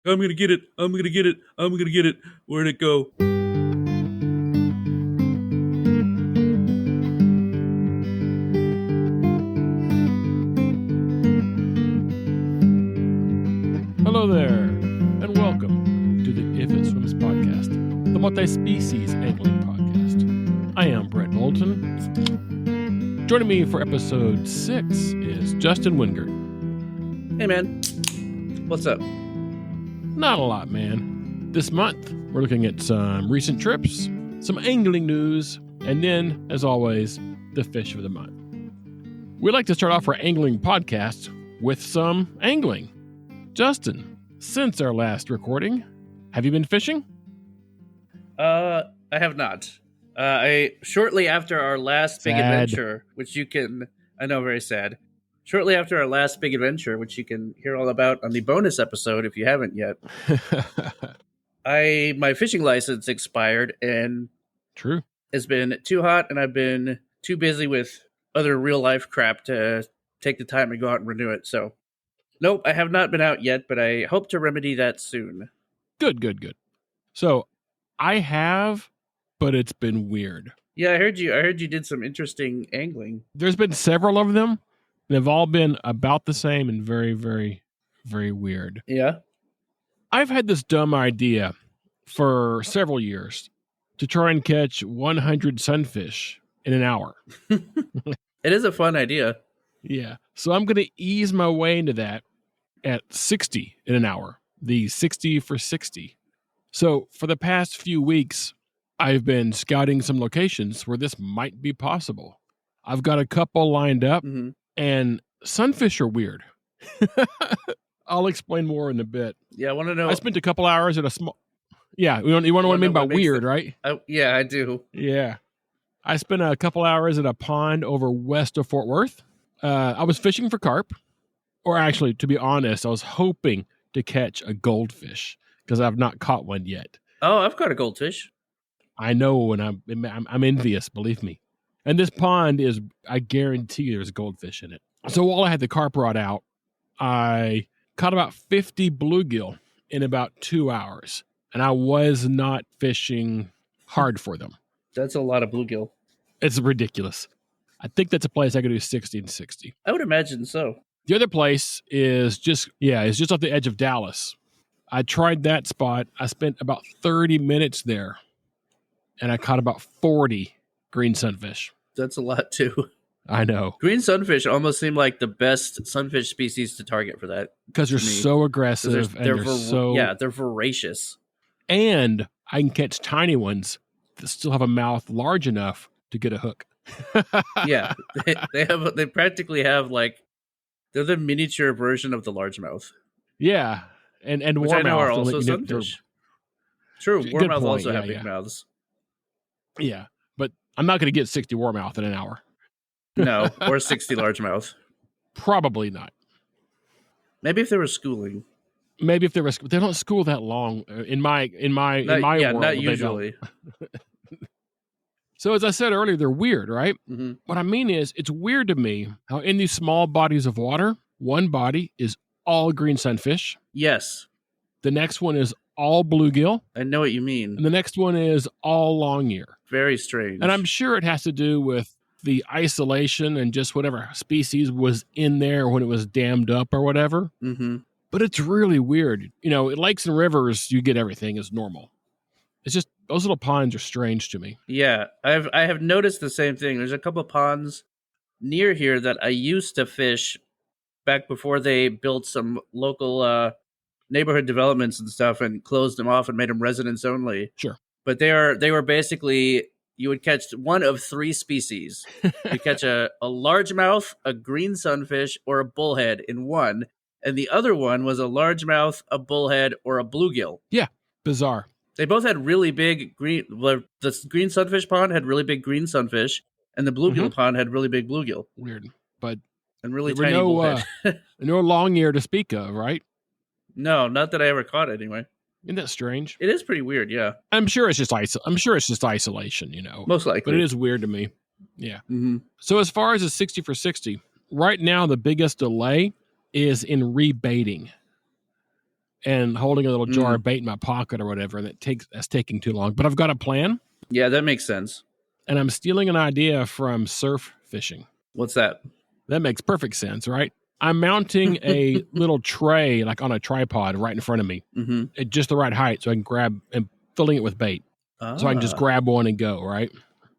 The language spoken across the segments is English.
I'm going to get it. I'm going to get it. I'm going to get it. Where'd it go? Hello there, and welcome to the If It Swims podcast, the multi-species angling podcast. I am Brett Bolton. Joining me for episode 6 is Justin Wingert. Hey, man. What's up? Not a lot, man. This month, we're looking at some recent trips, some angling news, and then, as always, the fish of the month. We'd like to start off our angling podcast with some angling. Justin, since our last recording, have you been fishing? I have not. Shortly after our last big adventure, which you can, I know, very sad. Shortly after our last big adventure, which you can hear all about on the bonus episode if you haven't yet, my fishing license expired and True. It's been too hot and I've been too busy with other real life crap to take the time to go out and renew it. So, nope, I have not been out yet, but I hope to remedy that soon. Good. So, I have, but it's been weird. Yeah, I heard you did some interesting angling. There's been several of them. They've all been about the same and very, very, very weird. Yeah. I've had this dumb idea for several years to try and catch 100 sunfish in an hour. It is a fun idea. Yeah. So I'm going to ease my way into that at 60 in an hour, the 60 for 60. So for the past few weeks, I've been scouting some locations where this might be possible. I've got a couple lined up, and sunfish are weird. I'll explain more in a bit. Yeah, I want to know. I spent a couple hours at a small... Yeah, you want to know what I mean by weird, right? Yeah, I do. Yeah. I spent a couple hours at a pond over west of Fort Worth. I was fishing for carp. Or actually, to be honest, I was hoping to catch a goldfish because I've not caught one yet. Oh, I've caught a goldfish. I know, and I'm envious, believe me. And this pond is, I guarantee there's goldfish in it. So while I had the carp rod out, I caught about 50 bluegill in about 2 hours. And I was not fishing hard for them. That's a lot of bluegill. It's ridiculous. I think that's a place I could do 60 and 60. I would imagine so. The other place is just off the edge of Dallas. I tried that spot. I spent about 30 minutes there, and I caught about 40 green sunfish. That's a lot, too. I know. Green sunfish almost seem like the best sunfish species to target for that. Because they're so aggressive, and they're voracious. And I can catch tiny ones that still have a mouth large enough to get a hook. Yeah, they practically have they're the miniature version of the largemouth. Yeah, and which warmouth I know are also sunfish. True, warmouth also have big mouths. Yeah, but I'm not going to get 60 warmouth in an hour. No, or 60 largemouth. Probably not. Maybe if they were schooling. Maybe if they were, they don't school that long in my world. Not usually. So as I said earlier, they're weird, right? Mm-hmm. What I mean is, it's weird to me how in these small bodies of water, one body is all green sunfish. Yes. The next one is all bluegill. I know what you mean. And the next one is all longear. Very strange. And I'm sure it has to do with the isolation and just whatever species was in there when it was dammed up or whatever. Mm-hmm. But it's really weird. You know, at lakes and rivers, you get everything as normal. It's just those little ponds are strange to me. Yeah, I have noticed the same thing. There's a couple of ponds near here that I used to fish back before they built some local neighborhood developments and stuff and closed them off and made them residents only. Sure. But they were basically, you would catch one of three species. You catch a largemouth, a green sunfish, or a bullhead in one. And the other one was a largemouth, a bullhead, or a bluegill. Yeah, bizarre. They both had really big green... The green sunfish pond had really big green sunfish, and the bluegill pond had really big bluegill. Weird. But and really tiny bullhead. No long ear to speak of, right? No, not that I ever caught anyway. Isn't that strange? It is pretty weird, yeah. I'm sure it's just isolation, you know. Most likely. But it is weird to me. Yeah. Mm-hmm. So as far as the 60 for 60, right now the biggest delay is in rebaiting. and holding a little jar of bait in my pocket or whatever, and that's taking too long. But I've got a plan, Yeah, that makes sense. and I'm stealing an idea from surf fishing. What's that? That makes perfect sense, right? I'm mounting a little tray, like on a tripod, right in front of me, at just the right height, so I can grab and filling it with bait, so I can just grab one and go. Right,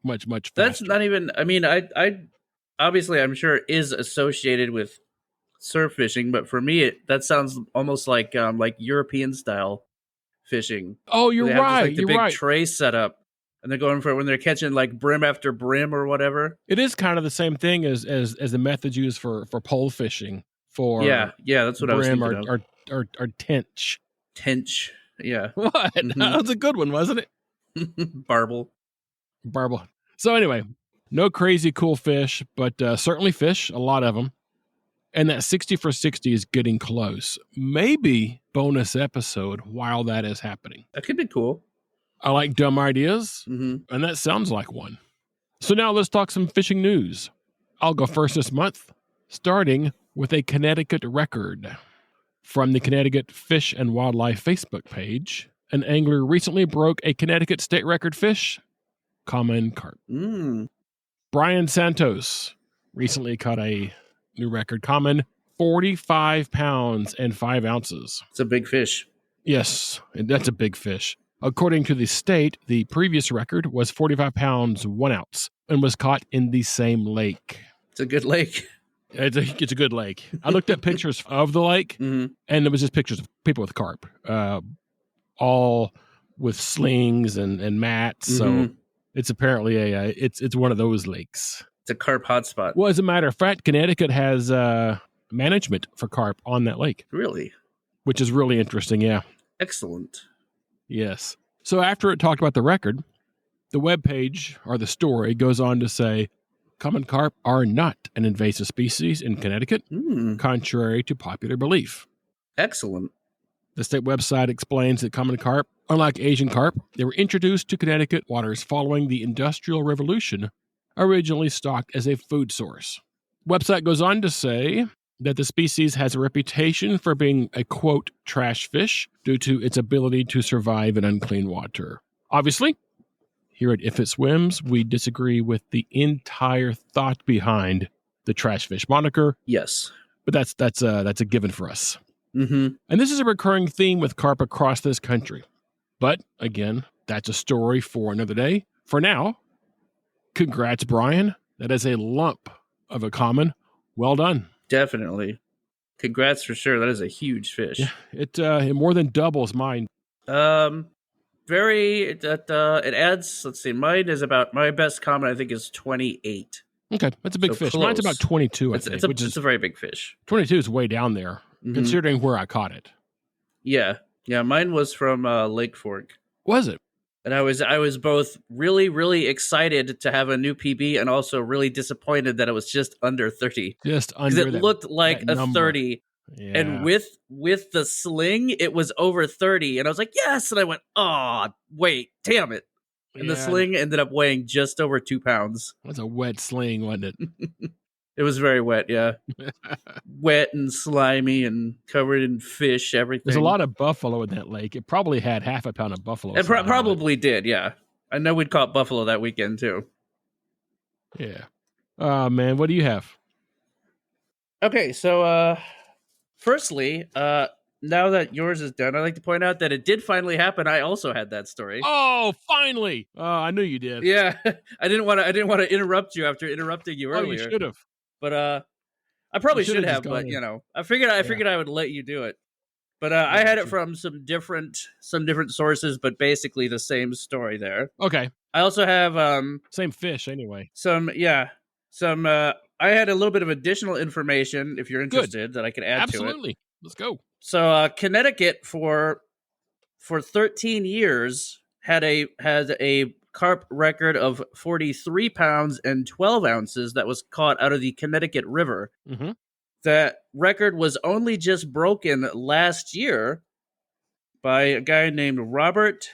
much faster. That's not even. I mean, I obviously I'm sure it is associated with surf fishing, but for me, that sounds almost like European style fishing. Oh, you're they have right. Just, like, the you're big right. tray set up, and they're going for it when they're catching like brim after brim or whatever. It is kind of the same thing as the methods used for pole fishing. For yeah, that's what I was thinking of. Or tench. Tench, yeah. What? That was a good one, wasn't it? Barble. So anyway, no crazy cool fish, but certainly fish, a lot of them. And that 60 for 60 is getting close. Maybe bonus episode while that is happening. That could be cool. I like dumb ideas, and that sounds like one. So now let's talk some fishing news. I'll go first this month, starting with a Connecticut record. From the Connecticut Fish and Wildlife Facebook page, an angler recently broke a Connecticut state record fish, common carp. Brian Santos recently caught a new record, common, 45 pounds and 5 ounces. It's a big fish. Yes, that's a big fish. According to the state, the previous record was 45 pounds, 1 ounce, and was caught in the same lake. It's a good lake. It's a good lake. I looked at pictures of the lake, and it was just pictures of people with carp, all with slings and mats. So it's apparently it's one of those lakes. It's a carp hotspot. Well, as a matter of fact, Connecticut has management for carp on that lake. Really? Which is really interesting, yeah. Excellent. Yes. So after it talked about the record, the webpage or the story goes on to say, common carp are not an invasive species in Connecticut, contrary to popular belief. Excellent. The state website explains that common carp, unlike Asian carp, they were introduced to Connecticut waters following the Industrial Revolution, originally stocked as a food source. Website goes on to say that the species has a reputation for being a, quote, trash fish due to its ability to survive in unclean water. Obviously, here at If It Swims, we disagree with the entire thought behind the trash fish moniker. Yes. But that's a given for us. And this is a recurring theme with carp across this country. But, again, that's a story for another day. For now, congrats, Brian. That is a lump of a common. Well done. Definitely. Congrats for sure. That is a huge fish. Yeah, it more than doubles mine. It adds, let's see, mine is about, my best common I think is 28. Okay, that's a big fish. Close. Mine's about 22, I think. It's a very big fish. 22 is way down there, considering where I caught it. Yeah, mine was from Lake Fork. Was it? And I was both really, really excited to have a new PB and also really disappointed that it was just under 30. Just under because it looked like a number. 30. Yeah. And with the sling, it was over 30. And I was like, yes. And I went, oh, wait, damn it. And the sling ended up weighing just over 2 pounds. That's a wet sling, wasn't it? It was very wet, yeah. Wet and slimy and covered in fish, everything. There's a lot of buffalo in that lake. It probably had half a pound of buffalo. It probably did, yeah. I know we'd caught buffalo that weekend, too. Yeah. Oh, man, what do you have? Okay, so, firstly, now that yours is done, I'd like to point out that it did finally happen. I also had that story. Oh, finally! I knew you did. Yeah, I didn't want to interrupt you after interrupting you earlier. Oh, you should have. But I probably should have. But I figured I would let you do it. But I had it from some different sources, but basically the same story there. Okay. I also have same fish anyway. I had a little bit of additional information if you're interested that I could add to it. Absolutely. Let's go. So Connecticut for 13 years had a carp record of 43 pounds and 12 ounces that was caught out of the Connecticut River. Mm-hmm. That record was only just broken last year by a guy named Robert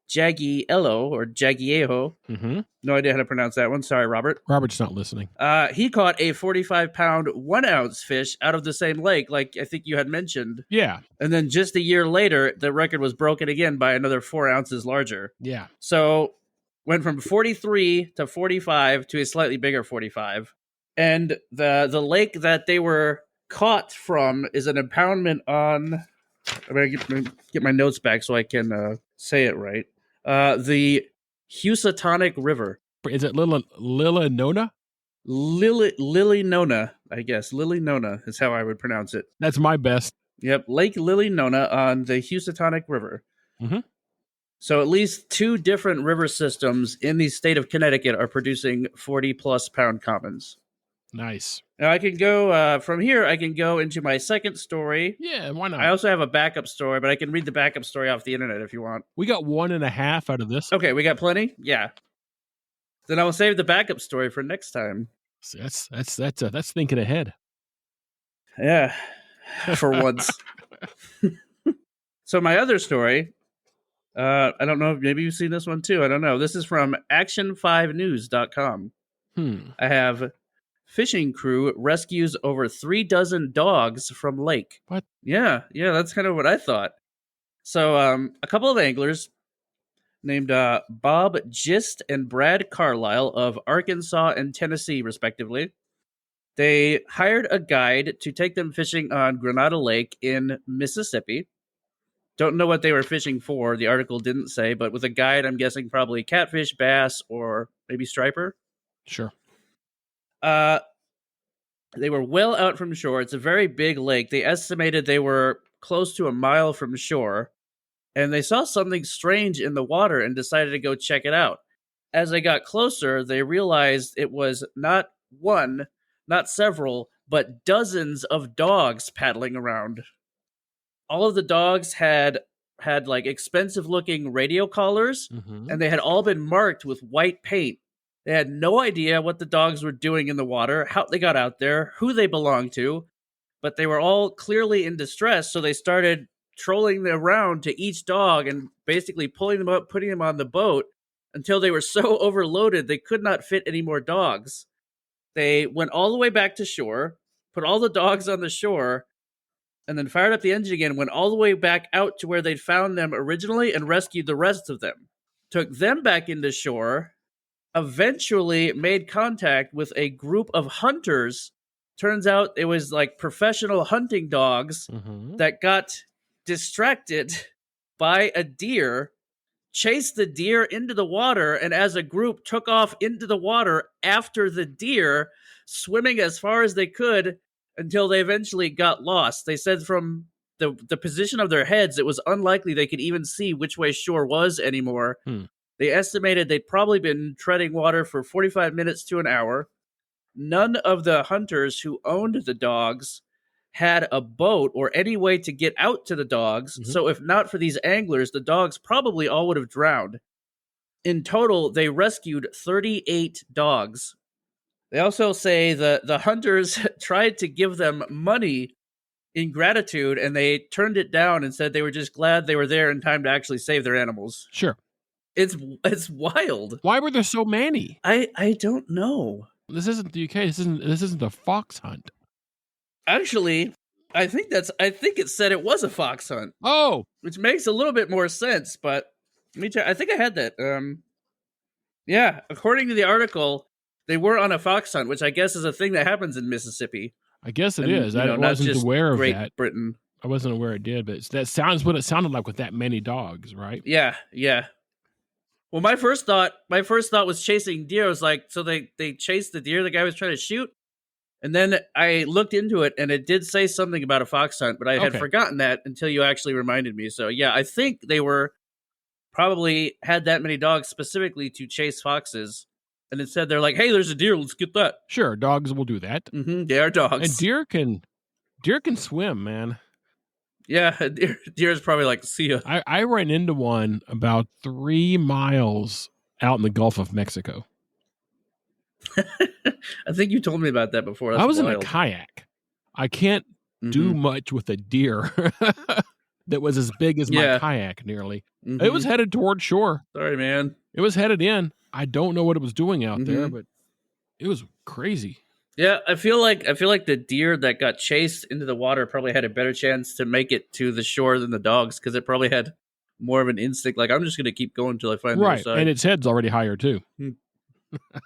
Jagiello or Jagiejo. Mm-hmm. No idea how to pronounce that one. Sorry, Robert. Robert's not listening. He caught a 45-pound, 1-ounce fish out of the same lake, like I think you had mentioned. Yeah. And then just a year later, the record was broken again by another 4 ounces larger. Yeah. So went from 43 to 45 to a slightly bigger 45. And the lake that they were caught from is an impoundment on... I'm going to get my notes back so I can say it right. The Housatonic River. Is it Lilinona? Lilinona, I guess. Lilinona is how I would pronounce it. That's my best. Yep, Lake Lilinona on the Housatonic River. Mm-hmm. So at least 2 different river systems in the state of Connecticut are producing 40-plus pound commons. Nice. Now I can go from here. I can go into my second story. Yeah, why not? I also have a backup story, but I can read the backup story off the internet if you want. We got 1.5 out of this. Okay, we got plenty. Yeah. Then I will save the backup story for next time. So that's thinking ahead. Yeah, for once. So my other story, I don't know if maybe you've seen this one too. I don't know. This is from action5news.com. I have fishing crew rescues over 3 dozen dogs from lake. What? Yeah, that's kind of what I thought. So a couple of anglers named Bob Gist and Brad Carlisle of Arkansas and Tennessee, respectively. They hired a guide to take them fishing on Granada Lake in Mississippi. Don't know what they were fishing for. The article didn't say, but with a guide, I'm guessing probably catfish, bass, or maybe striper. Sure. They were well out from shore. It's a very big lake. They estimated they were close to a mile from shore, and they saw something strange in the water and decided to go check it out. As they got closer, they realized it was not one, not several, but dozens of dogs paddling around. All of the dogs had like expensive looking radio collars, and they had all been marked with white paint. They had no idea what the dogs were doing in the water, how they got out there, who they belonged to, but they were all clearly in distress, so they started trolling around to each dog and basically pulling them up, putting them on the boat until they were so overloaded they could not fit any more dogs. They went all the way back to shore, put all the dogs on the shore, and then fired up the engine again, went all the way back out to where they'd found them originally and rescued the rest of them. Took them back into shore, eventually made contact with a group of hunters. Turns out it was like professional hunting dogs that got distracted by a deer, chased the deer into the water, and as a group took off into the water after the deer, swimming as far as they could until they eventually got lost. They said from the position of their heads, it was unlikely they could even see which way shore was anymore. They estimated they'd probably been treading water for 45 minutes to an hour. None of the hunters who owned the dogs had a boat or any way to get out to the dogs, so if not for these anglers, the dogs probably all would have drowned. In total, they rescued 38 dogs. They also say the hunters tried to give them money in gratitude, and they turned it down and said they were just glad they were there in time to actually save their animals. Sure. It's wild. Why were there so many? I don't know. This isn't the UK. This isn't a fox hunt. Actually, I think it said it was a fox hunt. Oh, which makes a little bit more sense. But let me check. I think I had that. Yeah, according to the article, they were on a fox hunt, which I guess is a thing that happens in Mississippi. I guess it is. I wasn't aware of that. Britain. I wasn't aware it did, but that sounds what it sounded like with that many dogs, right? Yeah. Well, my first thought was chasing deer. I was like, so they chased the deer the guy was trying to shoot? And then I looked into it, and it did say something about a fox hunt, but I had forgotten that until you actually reminded me. So, yeah, I think they were probably had that many dogs specifically to chase foxes. And instead, they're like, hey, there's a deer. Let's get that. Sure, dogs will do that. They are dogs. And deer can swim, man. Yeah, deer is probably like, see ya. I ran into one about 3 miles out in the Gulf of Mexico. I think you told me about that before. That's I was wild. in a kayak. I can't do much with a deer. that was as big as my Yeah. kayak nearly. It was headed toward shore. Sorry, man. It was headed in. I don't know what it was doing out there, Mhm. but it was crazy. Yeah, I feel like the deer that got chased into the water probably had a better chance to make it to the shore than the dogs because it probably had more of an instinct. Like, I'm just going to keep going until I find the other Right, side. and its head's already higher too. Hmm.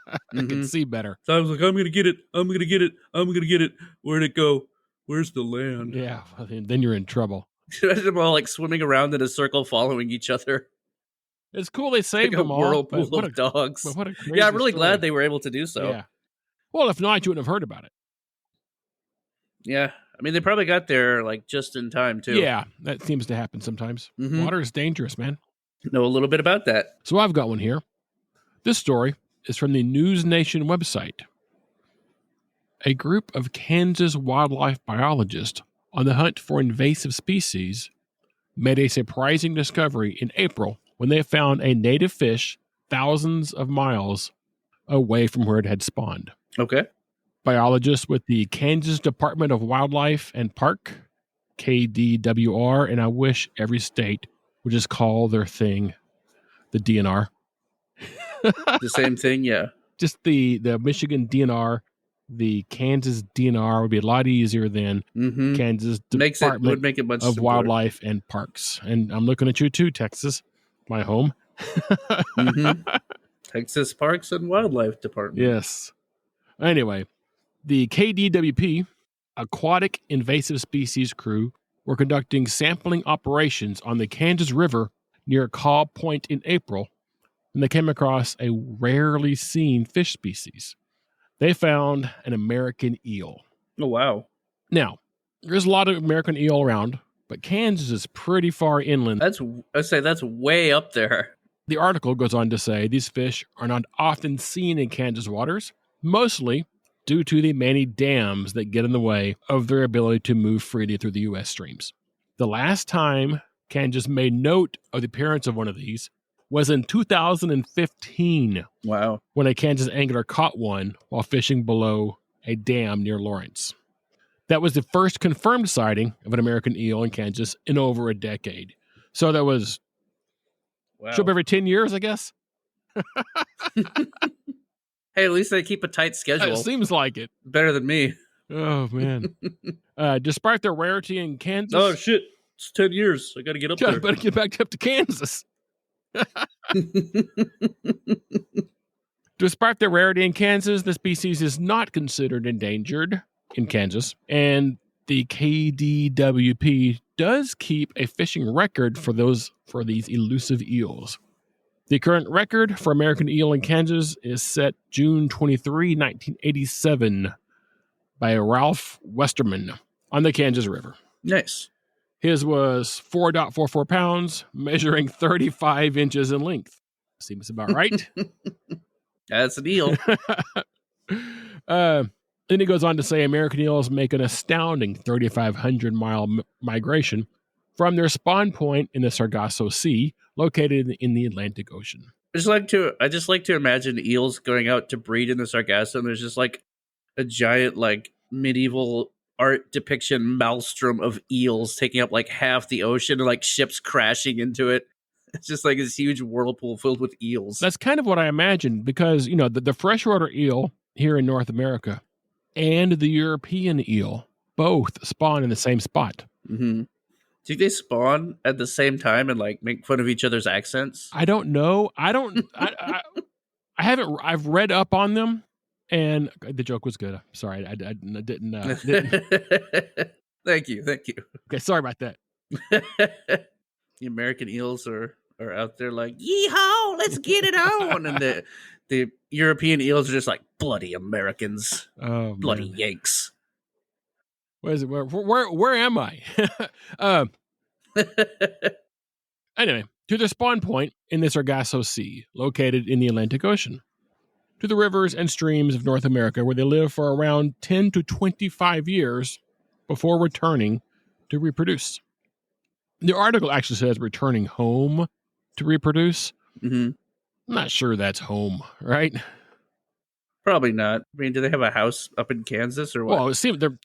I can see better. So I was like, I'm going to get it. I'm going to get it. I'm going to get it. Where'd it go? Where's the land? Yeah, then you're in trouble. Imagine them all like swimming around in a circle, following each other. It's cool they saved Like a them all. whirlpool But of dogs. But what a crazy Yeah, I'm really story. glad they were able to do so. Yeah. Well, if not, you wouldn't have heard about it. Yeah. I mean, they probably got there like just in time, too. Yeah, that seems to happen sometimes. Mhm. Water is dangerous, man. Know a little bit about that. So I've got one here. This story is from the News Nation website. A group of Kansas wildlife biologists on the hunt for invasive species made a surprising discovery in April when they found a native fish thousands of miles away from where it had spawned. Okay. Biologists with the Kansas Department of Wildlife and Park, KDWR, and I wish every state would just call their thing the DNR. The same thing, yeah. Just the Michigan DNR, the Kansas DNR would be a lot easier than Kansas Department would make it much of simpler. Wildlife and Parks. And I'm looking at you too, Texas, my home. Texas Parks and Wildlife Department. Yes. Anyway, the KDWP, Aquatic Invasive Species Crew, were conducting sampling operations on the Kansas River near Cobb Point in April, and they came across a rarely seen fish species. They found an American eel. Oh, wow. Now, there's a lot of American eel around, but Kansas is pretty far inland. That's way up there. The article goes on to say these fish are not often seen in Kansas waters, mostly due to the many dams that get in the way of their ability to move freely through the U.S. streams. The last time Kansas made note of the appearance of one of these was in 2015. Wow. When a Kansas angler caught one while fishing below a dam near Lawrence. That was the first confirmed sighting of an American eel in Kansas in over a decade. So that was show up every 10 years, I guess. Hey, at least they keep a tight schedule. It seems like it. Better than me. Oh, man. Despite their rarity in Kansas... Oh, shit. It's 10 years. I got to get up there. I better get back up to Kansas. Despite their rarity in Kansas, the species is not considered endangered in Kansas, and the KDWP does keep a fishing record for these elusive eels. The current record for American eel in Kansas is set June 23, 1987 by Ralph Westerman on the Kansas River. Nice. His was 4.44 pounds, measuring 35 inches in length. Seems about right. That's an eel. Then he goes on to say American eels make an astounding 3,500-mile migration from their spawn point in the Sargasso Sea, located in the Atlantic Ocean. I just like to imagine eels going out to breed in the Sargasso, and there's just like a giant like medieval art depiction maelstrom of eels taking up like half the ocean and like ships crashing into it. It's just like this huge whirlpool filled with eels. That's kind of what I imagined because, you know, the freshwater eel here in North America and the European eel both spawn in the same spot. Mm-hmm. Do they spawn at the same time and like make fun of each other's accents? I don't know. I haven't. I've read up on them, and the joke was good. Sorry, I didn't. Thank you. Okay, sorry about that. The American eels are out there like, yeehaw, let's get it on. And the European eels are just like, bloody Americans. Oh, bloody man. Yanks. Where is it? Where am I? Anyway, to their spawn point in the Sargasso Sea, located in the Atlantic Ocean. To the rivers and streams of North America, where they live for around 10 to 25 years before returning to reproduce. The article actually says returning home to reproduce. Mm-hmm. I'm not sure that's home, right? Probably not. I mean, do they have a house up in Kansas or what? Well, it seems they're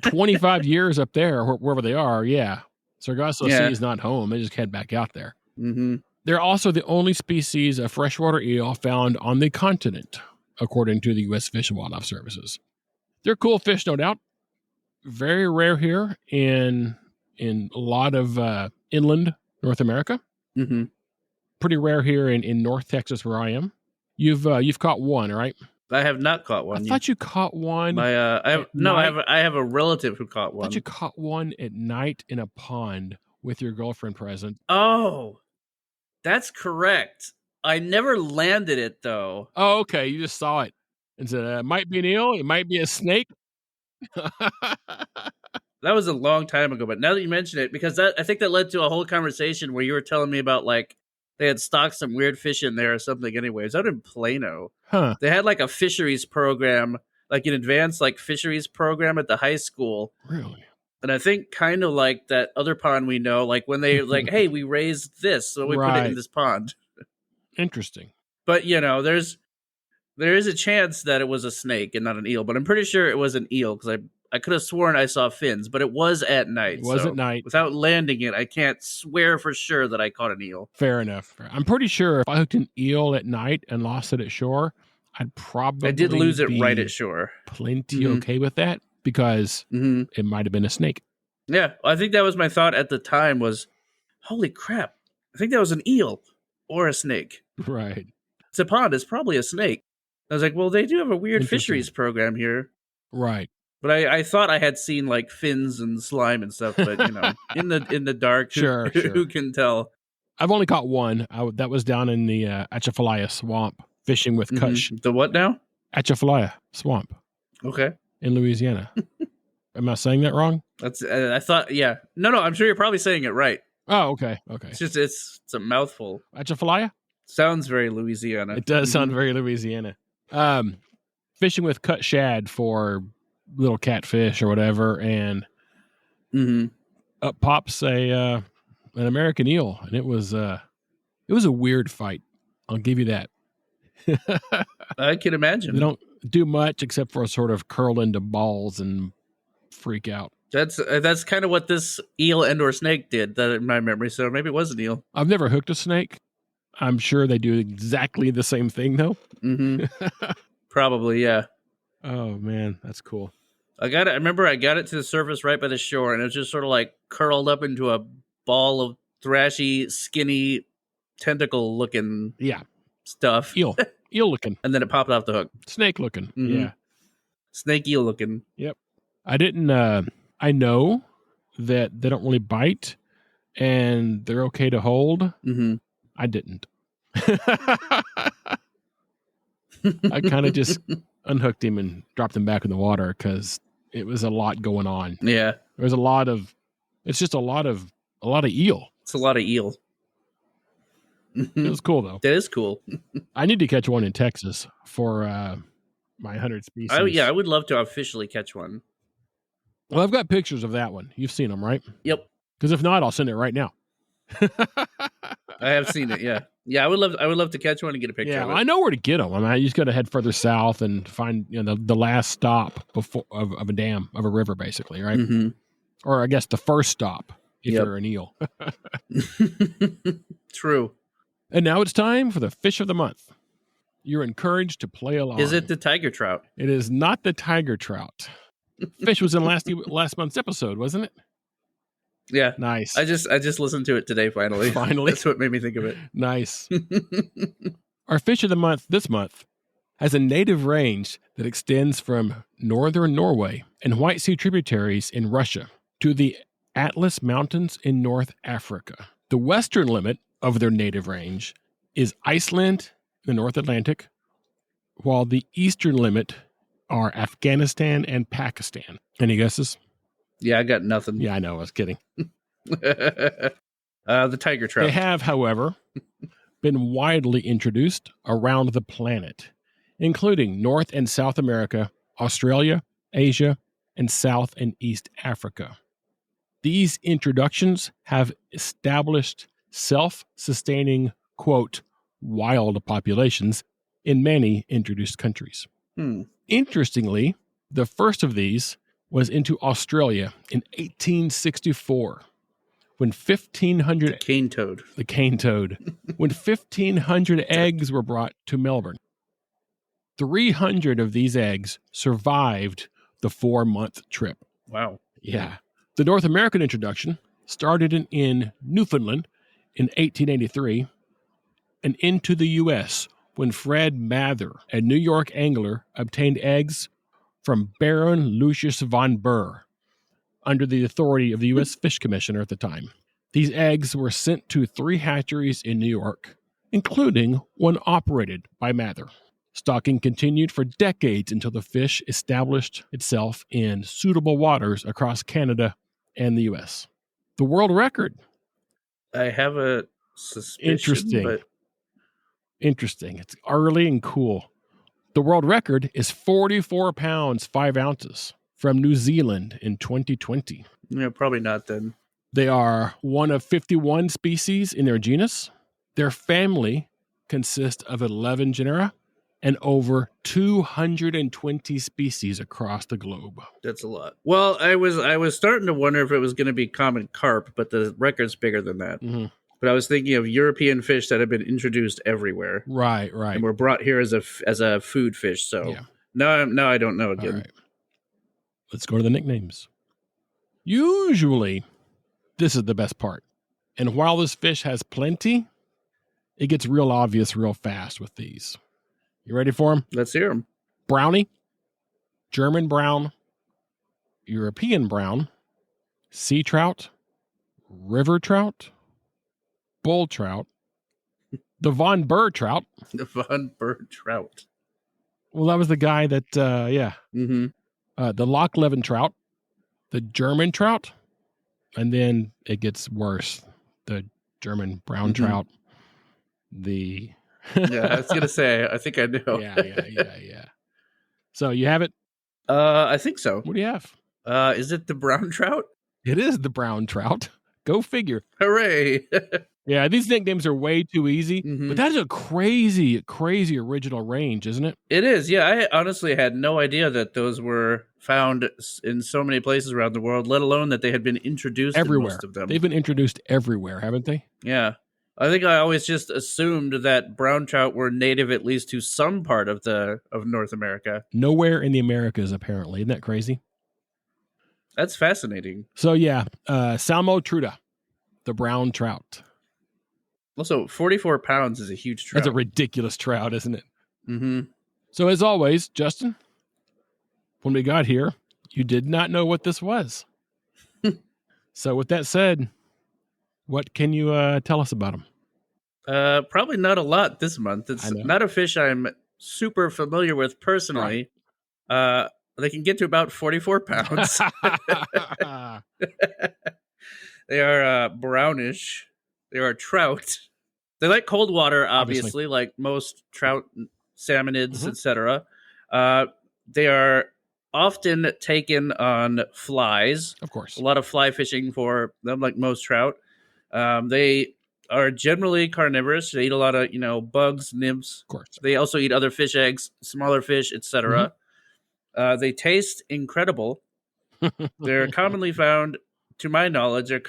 25 years up there, wherever they are, yeah. Sargasso Yeah. Sea is not home. They just head back out there. Mm-hmm. They're also the only species of freshwater eel found on the continent, according to the U.S. Fish and Wildlife Services. They're cool fish, no doubt. Very rare here in a lot of inland North America. Mm-hmm. Pretty rare here in North Texas, where I am. You've caught one, right? I have not caught one. I thought you caught one. I have a relative who caught I one. thought you caught one at night in a pond with your girlfriend present. Oh, that's correct. I never landed it though. Oh, okay. You just saw it and said, it might be an eel. It might be a snake. That was a long time ago, but now that you mention it, because I think that led to a whole conversation where you were telling me about like they had stocked some weird fish in there or something. Anyways, out in Plano, Huh. they had like a fisheries program, like an advanced like fisheries program at the high school. Really? And I think kind of like that other pond we know, like when they like, hey, we raised this, so we put it in Right. this pond. Interesting. But there is a chance that it was a snake and not an eel, but I'm pretty sure it was an eel because I could have sworn I saw fins, but it was at night. It was at night. Without landing it, I can't swear for sure that I caught an eel. Fair enough. I'm pretty sure if I hooked an eel at night and lost it at shore, I'd probably I did lose it right at shore. Plenty okay with that because it might have been a snake. Yeah, I think that was my thought at the time was, holy crap, I think that was an eel or a snake. Right. It's a pond. It's probably a snake. I was like, well, they do have a weird Interesting. fisheries program here. Right. But I thought I had seen like fins and slime and stuff, but in the dark, Sure. who can tell? I've only caught one. That was down in the Atchafalaya swamp fishing with Kush. The what now? Atchafalaya swamp Okay. in Louisiana. Am I saying that wrong? That's I thought. Yeah. No. I'm sure you're probably saying it right. Oh, okay. Okay. It's just it's a mouthful. Atchafalaya? Sounds very Louisiana. It does sound very Louisiana. Fishing with cut shad for little catfish or whatever, and up pops an American eel, and it was a weird fight. I'll give you that. I can imagine. They don't do much except for sort of curl into balls and freak out. That's kind of what this eel and or snake did, that in my memory. So maybe it was an eel. I've never hooked a snake. I'm sure they do exactly the same thing though. Probably, yeah. Oh man, that's cool. I remember I got it to the surface right by the shore, and it was just sort of like curled up into a ball of thrashy, skinny, tentacle-looking stuff. Eel looking. And then it popped off the hook. Snake looking. Yeah. Snake eel looking. Yep. I didn't, I know that they don't really bite and they're okay to hold. I didn't. I kind of just unhooked him and dropped him back in the water because it was a lot going on. Yeah. There was it's just a lot of eel. It's a lot of eel. It was cool though. That is cool. I need to catch one in Texas for my 100 species. I would love to officially catch one. Well, I've got pictures of that one. You've seen them, right? Yep. Because if not, I'll send it right now. I have seen it. Yeah. Yeah. I would love to catch one and get a picture. Yeah, of it. I know where to get them. I mean, I just got to head further south and find the last stop before of a dam, of a river, basically, right? Or I guess the first stop if you're an eel. True. And now it's time for the fish of the month. You're encouraged to play along. Is it the tiger trout? It is not the tiger trout. Fish was in last month's episode, wasn't it? Yeah. Nice. I just listened to it today, finally. That's what made me think of it. Nice. Our fish of the month this month has a native range that extends from northern Norway and White Sea tributaries in Russia to the Atlas Mountains in North Africa. The western limit of their native range is Iceland, the North Atlantic, while the eastern limit are Afghanistan and Pakistan. Any guesses? Yeah, I got nothing. Yeah, I know. I was kidding. The tiger trout. They have, however, been widely introduced around the planet, including North and South America, Australia, Asia, and South and East Africa. These introductions have established self-sustaining, quote, wild populations in many introduced countries. Interestingly, the first of these was into Australia in 1864, when 1,500 Cane toad. the cane toad, when 1,500 eggs were brought to Melbourne, 300 of these eggs survived the 4-month trip. Wow. Yeah. The North American introduction started in Newfoundland in 1883 and into the U.S. when Fred Mather, a New York angler, obtained eggs from Baron Lucius von Burr under the authority of the U.S. Fish Commissioner at the time. These eggs were sent to 3 hatcheries in New York, including one operated by Mather. Stocking continued for decades until the fish established itself in suitable waters across Canada and the U.S. The world record. I have a suspicion. Interesting. It's early and cool. The world record is 44 pounds, 5 ounces from New Zealand in 2020. Yeah, probably not then. They are one of 51 species in their genus. Their family consists of 11 genera and over 220 species across the globe. That's a lot. Well, I was starting to wonder if it was going to be common carp, but the record's bigger than that. Mm-hmm. But I was thinking of European fish that have been introduced everywhere. Right. And were brought here as a food fish. So yeah. now I don't know again. All right. Let's go to the nicknames. Usually, this is the best part. And while this fish has plenty, it gets real obvious real fast with these. You ready for them? Let's hear them. Brownie, German brown, European brown, sea trout, river trout, bull trout, the Von Burr trout. The Von Burr trout. Well, that was the guy that, yeah. Mm-hmm. The Loch Levin trout, the German trout, and then it gets worse. The German brown trout, the... Yeah, I was going to say, I think I know. Yeah. So you have it? I think so. What do you have? Is it the brown trout? It is the brown trout. Go figure. Hooray. Yeah, these nicknames are way too easy, but that is a crazy original range, isn't it? It is, yeah. I honestly had no idea that those were found in so many places around the world, let alone that they had been introduced everywhere. In most of them. They've been introduced everywhere, haven't they? Yeah. I think I always just assumed that brown trout were native at least to some part of North America. Nowhere in the Americas, apparently. Isn't that crazy? That's fascinating. So, yeah, Salmo truta, the brown trout. Also, 44 pounds is a huge trout. That's a ridiculous trout, isn't it? Mm-hmm. So, as always, Justin, when we got here, you did not know what this was. So, with that said, what can you tell us about them? Probably not a lot this month. It's not a fish I'm super familiar with personally. Right. They can get to about 44 pounds. They are brownish. They are trout. They like cold water, obviously. Like most trout, salmonids, etc. They are often taken on flies. Of course. A lot of fly fishing for them, like most trout. They are generally carnivorous. They eat a lot of, bugs, nymphs. Of course. They also eat other fish eggs, smaller fish, etc. They taste incredible. They're commonly found, to my knowledge, at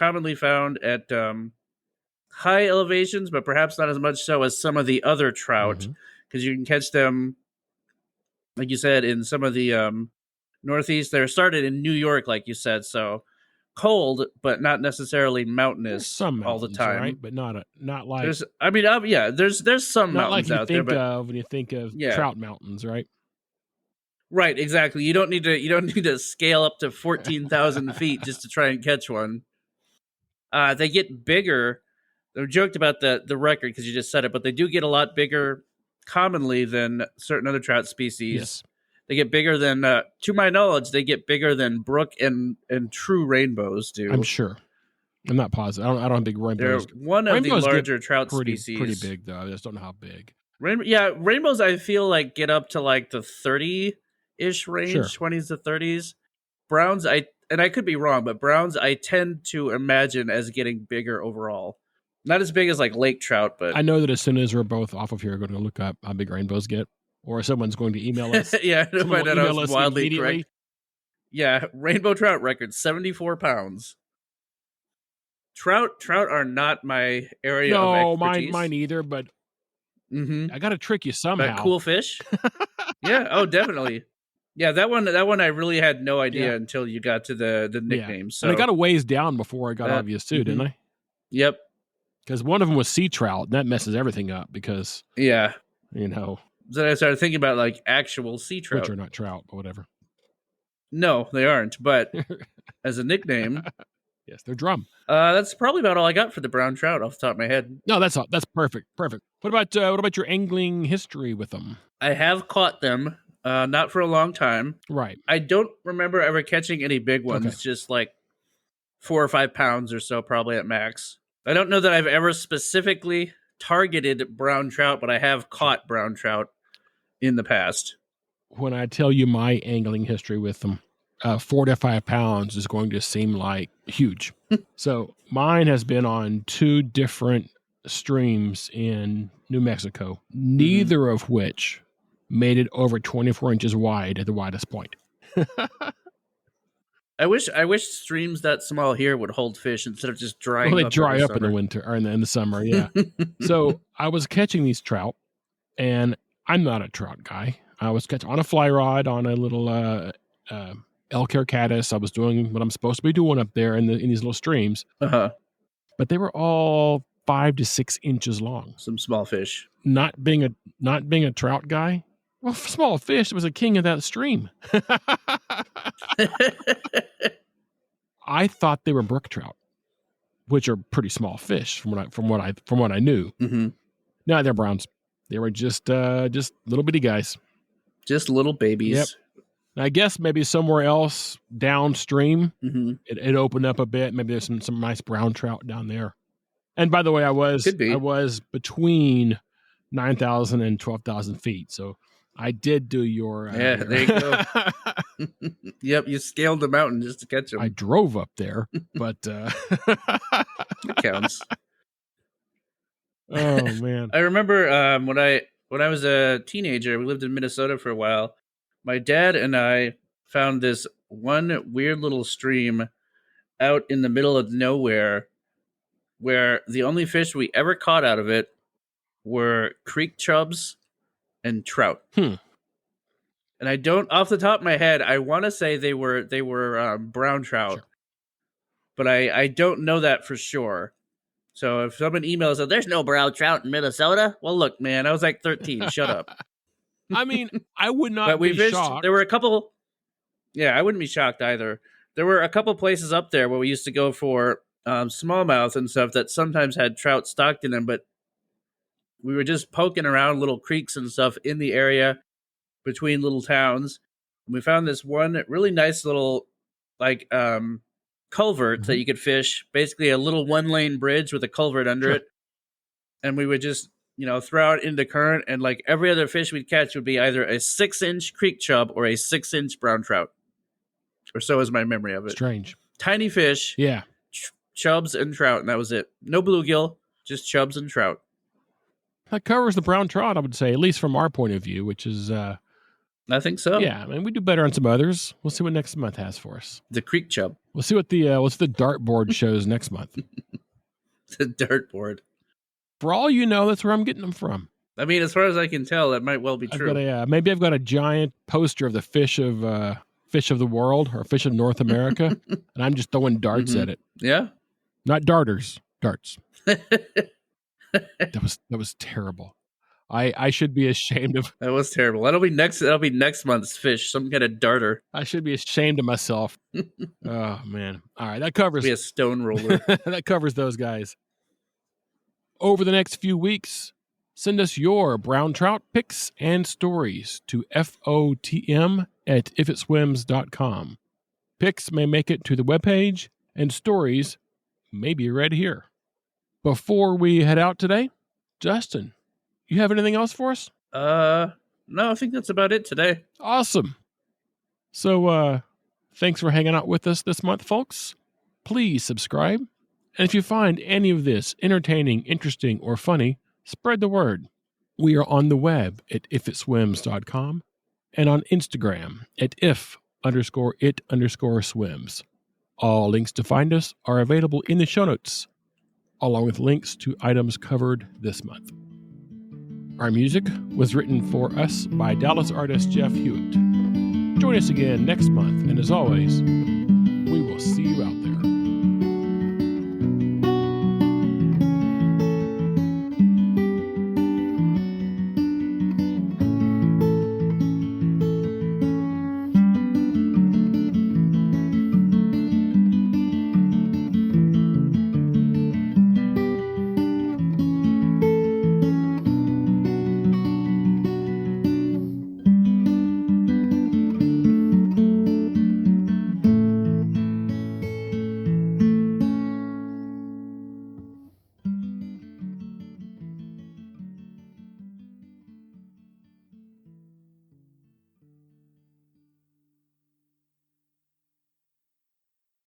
high elevations, but perhaps not as much so as some of the other trout, because you can catch them, like you said, in some of the Northeast. They're started in New York, like you said, so cold, but not necessarily mountainous some all the time, right? But not like. There's some not mountains like out there, but when you think of trout mountains, right? Right, exactly. You don't need to scale up to 14,000 feet just to try and catch one. They get bigger. They joked about the record because you just said it, but they do get a lot bigger commonly than certain other trout species. Yes. They get bigger than, to my knowledge, they get bigger than brook and true rainbows do. I'm sure. I'm not positive. I don't have big rainbows. They're one of the larger trout species. Pretty big, though. I just don't know how big. Rainbows, I feel like, get up to like the 30-ish range, 20s to 30s. Browns, I could be wrong, but browns I tend to imagine as getting bigger overall. Not as big as like lake trout, but I know that as soon as we're both off of here, we're going to look up how big rainbows get, or someone's going to email us. Yeah, to find out I was wildly immediately. correct. Yeah, rainbow trout record, 74 pounds. Trout are not my area of No, expertise. mine either, but Mm-hmm. I got to trick you But somehow. cool fish. Yeah. Oh, definitely. Yeah, that one I really had no idea Yeah. until you got to the nicknames. So And I got a ways down before it got obvious too, didn't I? Yep. Because one of them was sea trout, and that messes everything up because, Yeah. then I started thinking about like actual sea trout. which are not trout, but whatever. No, they aren't. But as a nickname, yes, they're drum. that's probably about all I got for the brown trout off the top of my head. No, that's perfect. What about your angling history with them? I have caught them, not for a long time. Right. I don't remember ever catching any big ones. Okay. Just like 4 or 5 pounds or so, probably at max. I don't know that I've ever specifically targeted brown trout, but I have caught brown trout in the past. When I tell you my angling history with them, 4 to 5 pounds is going to seem like huge. So mine has been on 2 different streams in New Mexico, neither of which made it over 24 inches wide at the widest point. I wish streams that small here would hold fish instead of just drying up. Well, they dry up summer. in the winter or in the summer, yeah. So I was catching these trout, and I'm not a trout guy. I was catching on a fly rod on a little elk hair caddis. I was doing what I'm supposed to be doing up there in these little streams. Uh-huh. But they were all 5 to 6 inches long. Some small fish. Not being a trout guy, well, small fish was a king of that stream. I thought they were brook trout, which are pretty small fish from what I knew. Mm-hmm. No, they're browns. They were just little bitty guys, just little babies. Yep. I guess maybe somewhere else downstream, it opened up a bit. Maybe there's some nice brown trout down there. And by the way, I was between 9,000 and 12,000 feet, so I did do your there you go. Yep, you scaled the mountain just to catch them. I drove up there, but it counts. Oh man! I remember when I was a teenager, we lived in Minnesota for a while. My dad and I found this one weird little stream out in the middle of nowhere, where the only fish we ever caught out of it were creek chubs and trout. And I don't, off the top of my head, I want to say they were brown trout, sure. But I don't know that for sure. So if someone emails that there's no brown trout in Minnesota, well, look, man, I was like 13. Shut up. I mean, I would not be shocked. There were a couple. Yeah, I wouldn't be shocked either. There were a couple places up there where we used to go for smallmouth and stuff that sometimes had trout stocked in them, but we were just poking around little creeks and stuff in the area between little towns. And we found this one really nice little culvert that you could fish, basically a little 1-lane bridge with a culvert under it. And we would just, throw it into current, and like every other fish we'd catch would be either a 6-inch creek chub or a 6-inch brown trout. Or so is my memory of it. Strange. Tiny fish. Yeah. Chubs and trout, and that was it. No bluegill, just chubs and trout. That covers the brown trout, I would say, at least from our point of view, which is... I think so. Yeah, I mean, we do better on some others. We'll see what next month has for us. The creek chub. We'll see what the dartboard shows next month. The dartboard. For all you know, that's where I'm getting them from. I mean, as far as I can tell, that might well be true. Maybe I've got a giant poster of the fish of the world or fish of North America, and I'm just throwing darts at it. Yeah, not darters, darts. That was terrible. I should be ashamed of. That was terrible. That'll be next month's fish. Some kind of darter. I should be ashamed of myself. Oh man! All right, that covers. Be a stone roller. That covers those guys. Over the next few weeks, send us your brown trout pics and stories to FOTM@ifitswims.com. Pics may make it to the webpage, and stories may be read here. Before we head out today, Justin, you have anything else for us? No, I think that's about it today. Awesome. So, thanks for hanging out with us this month, folks. Please subscribe. And if you find any of this entertaining, interesting, or funny, spread the word. We are on the web at ifitswims.com and on Instagram at if_it_swims. All links to find us are available in the show notes, along with links to items covered this month. Our music was written for us by Dallas artist Jeff Hewitt. Join us again next month, and as always, we will see you out there.